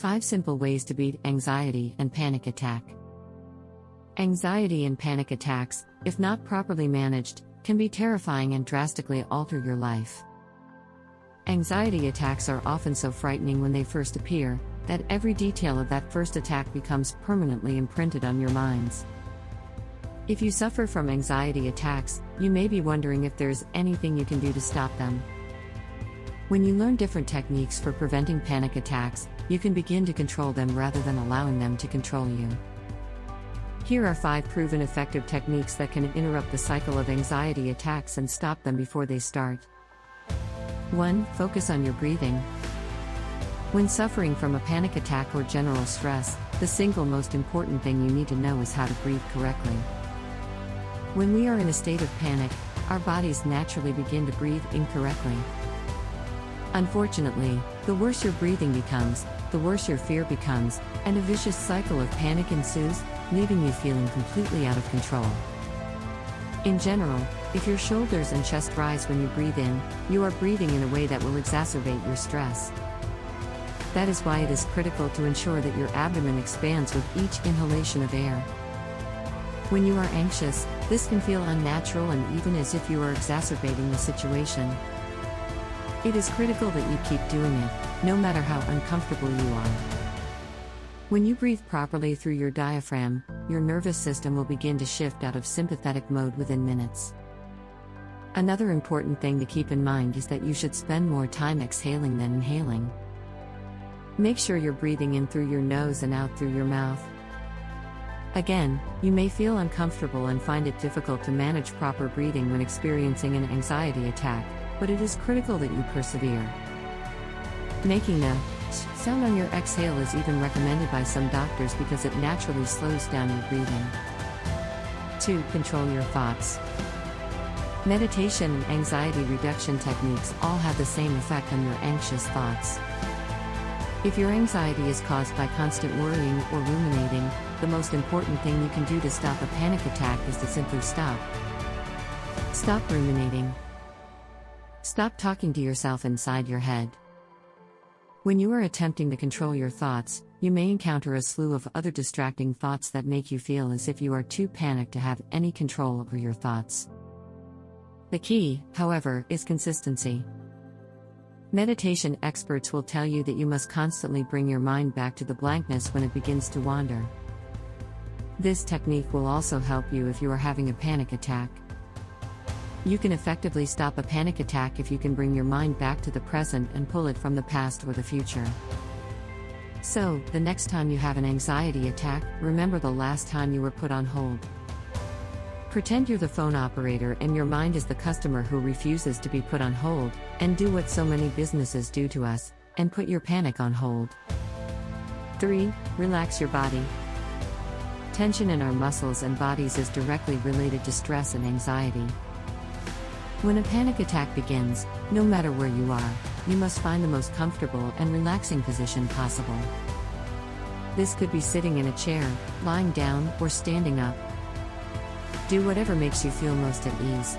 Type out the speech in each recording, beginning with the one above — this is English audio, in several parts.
5 simple ways to beat anxiety and panic attack. Anxiety and panic attacks, if not properly managed, can be terrifying and drastically alter your life. Anxiety attacks are often so frightening when they first appear, that every detail of that first attack becomes permanently imprinted on your minds. If you suffer from anxiety attacks, you may be wondering if there's anything you can do to stop them. When you learn different techniques for preventing panic attacks, you can begin to control them rather than allowing them to control you. Here are 5 proven effective techniques that can interrupt the cycle of anxiety attacks and stop them before they start. 1. Focus on your breathing. When suffering from a panic attack or general stress, the single most important thing you need to know is how to breathe correctly. When we are in a state of panic, our bodies naturally begin to breathe incorrectly. Unfortunately, the worse your breathing becomes, the worse your fear becomes, and a vicious cycle of panic ensues, leaving you feeling completely out of control. In general, if your shoulders and chest rise when you breathe in, you are breathing in a way that will exacerbate your stress. That is why it is critical to ensure that your abdomen expands with each inhalation of air. When you are anxious, this can feel unnatural and even as if you are exacerbating the situation. It is critical that you keep doing it, no matter how uncomfortable you are. When you breathe properly through your diaphragm, your nervous system will begin to shift out of sympathetic mode within minutes. Another important thing to keep in mind is that you should spend more time exhaling than inhaling. Make sure you're breathing in through your nose and out through your mouth. Again, you may feel uncomfortable and find it difficult to manage proper breathing when experiencing an anxiety attack, but it is critical that you persevere. Making the sound on your exhale is even recommended by some doctors because it naturally slows down your breathing. 2. Control your thoughts. Meditation and anxiety reduction techniques all have the same effect on your anxious thoughts. If your anxiety is caused by constant worrying or ruminating, the most important thing you can do to stop a panic attack is to simply stop. Stop ruminating. Stop talking to yourself inside your head. When you are attempting to control your thoughts, you may encounter a slew of other distracting thoughts that make you feel as if you are too panicked to have any control over your thoughts. The key, however, is consistency. Meditation experts will tell you that you must constantly bring your mind back to the blankness when it begins to wander. This technique will also help you if you are having a panic attack. You can effectively stop a panic attack if you can bring your mind back to the present and pull it from the past or the future. So, the next time you have an anxiety attack, remember the last time you were put on hold. Pretend you're the phone operator and your mind is the customer who refuses to be put on hold, and do what so many businesses do to us, and put your panic on hold. 3. Relax your body. Tension in our muscles and bodies is directly related to stress and anxiety. When a panic attack begins, no matter where you are, you must find the most comfortable and relaxing position possible. This could be sitting in a chair, lying down, or standing up. Do whatever makes you feel most at ease.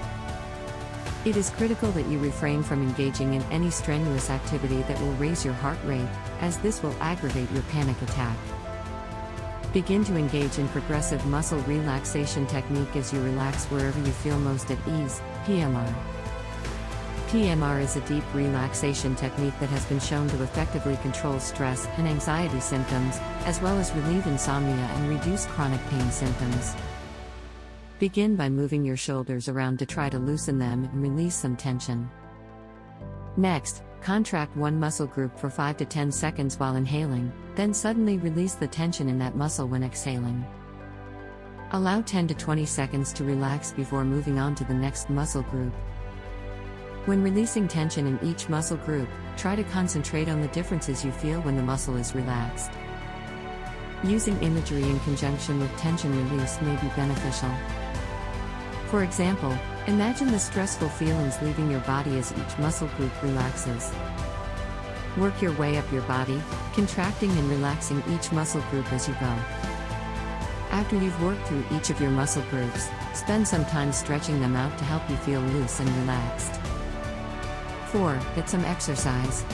It is critical that you refrain from engaging in any strenuous activity that will raise your heart rate, as this will aggravate your panic attack. Begin to engage in progressive muscle relaxation technique as you relax wherever you feel most at ease, PMR. PMR is a deep relaxation technique that has been shown to effectively control stress and anxiety symptoms, as well as relieve insomnia and reduce chronic pain symptoms. Begin by moving your shoulders around to try to loosen them and release some tension. Next, contract one muscle group for 5 to 10 seconds while inhaling, then suddenly release the tension in that muscle when exhaling. Allow 10 to 20 seconds to relax before moving on to the next muscle group. When releasing tension in each muscle group, try to concentrate on the differences you feel when the muscle is relaxed. Using imagery in conjunction with tension release may be beneficial. For example, imagine the stressful feelings leaving your body as each muscle group relaxes. Work your way up your body, contracting and relaxing each muscle group as you go. After you've worked through each of your muscle groups, spend some time stretching them out to help you feel loose and relaxed. 4. Get some exercise.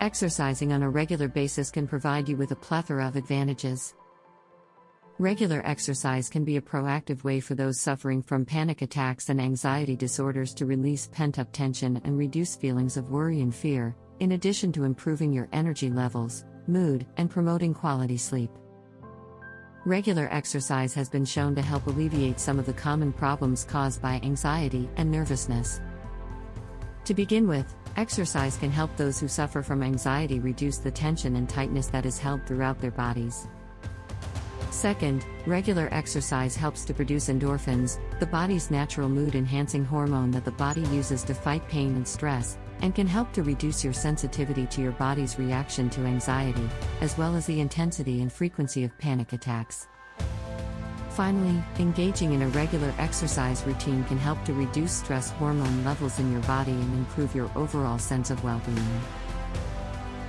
Exercising on a regular basis can provide you with a plethora of advantages. Regular exercise can be a proactive way for those suffering from panic attacks and anxiety disorders to release pent-up tension and reduce feelings of worry and fear, in addition to improving your energy levels, mood, and promoting quality sleep. Regular exercise has been shown to help alleviate some of the common problems caused by anxiety and nervousness. To begin with, exercise can help those who suffer from anxiety reduce the tension and tightness that is held throughout their bodies. Second, regular exercise helps to produce endorphins, the body's natural mood-enhancing hormone that the body uses to fight pain and stress, and can help to reduce your sensitivity to your body's reaction to anxiety, as well as the intensity and frequency of panic attacks. Finally, engaging in a regular exercise routine can help to reduce stress hormone levels in your body and improve your overall sense of well-being.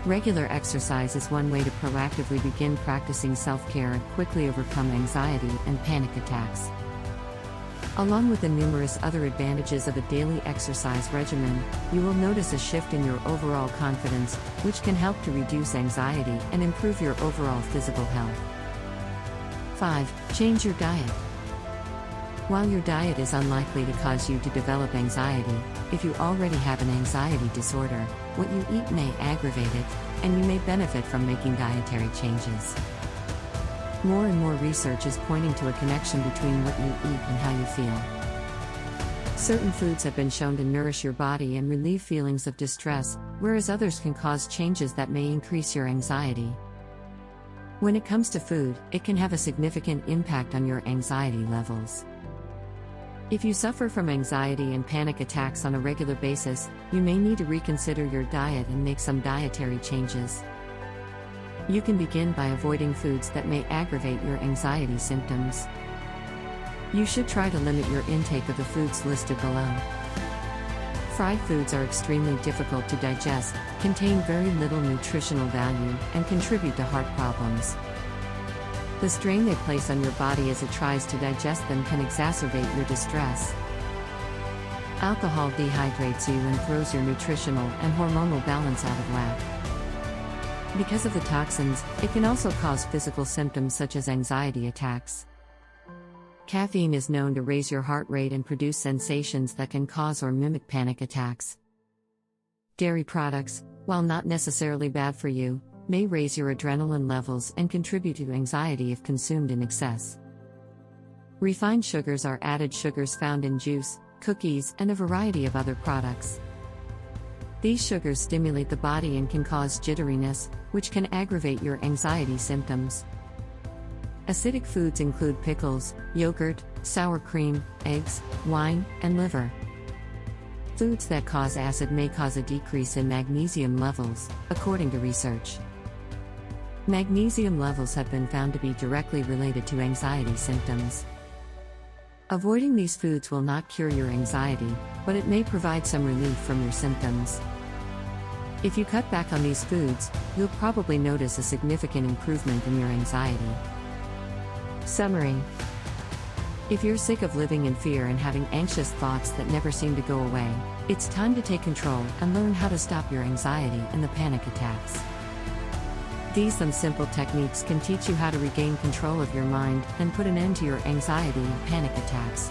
Regular exercise is one way to proactively begin practicing self-care and quickly overcome anxiety and panic attacks. Along with the numerous other advantages of a daily exercise regimen, you will notice a shift in your overall confidence, which can help to reduce anxiety and improve your overall physical health. 5. Change your diet. While your diet is unlikely to cause you to develop anxiety, if you already have an anxiety disorder, what you eat may aggravate it, and you may benefit from making dietary changes. More and more research is pointing to a connection between what you eat and how you feel. Certain foods have been shown to nourish your body and relieve feelings of distress, whereas others can cause changes that may increase your anxiety. When it comes to food, it can have a significant impact on your anxiety levels. If you suffer from anxiety and panic attacks on a regular basis, you may need to reconsider your diet and make some dietary changes. You can begin by avoiding foods that may aggravate your anxiety symptoms. You should try to limit your intake of the foods listed below. Fried foods are extremely difficult to digest, contain very little nutritional value, and contribute to heart problems. The strain they place on your body as it tries to digest them can exacerbate your distress. Alcohol dehydrates you and throws your nutritional and hormonal balance out of whack. Because of the toxins, it can also cause physical symptoms such as anxiety attacks. Caffeine is known to raise your heart rate and produce sensations that can cause or mimic panic attacks. Dairy products, while not necessarily bad for you, may raise your adrenaline levels and contribute to anxiety if consumed in excess. Refined sugars are added sugars found in juice, cookies, and a variety of other products. These sugars stimulate the body and can cause jitteriness, which can aggravate your anxiety symptoms. Acidic foods include pickles, yogurt, sour cream, eggs, wine, and liver. Foods that cause acid may cause a decrease in magnesium levels, according to research. Magnesium levels have been found to be directly related to anxiety symptoms. Avoiding these foods will not cure your anxiety, but it may provide some relief from your symptoms. If you cut back on these foods, you'll probably notice a significant improvement in your anxiety. Summary: if you're sick of living in fear and having anxious thoughts that never seem to go away, it's time to take control and learn how to stop your anxiety and the panic attacks. These simple techniques can teach you how to regain control of your mind and put an end to your anxiety and panic attacks.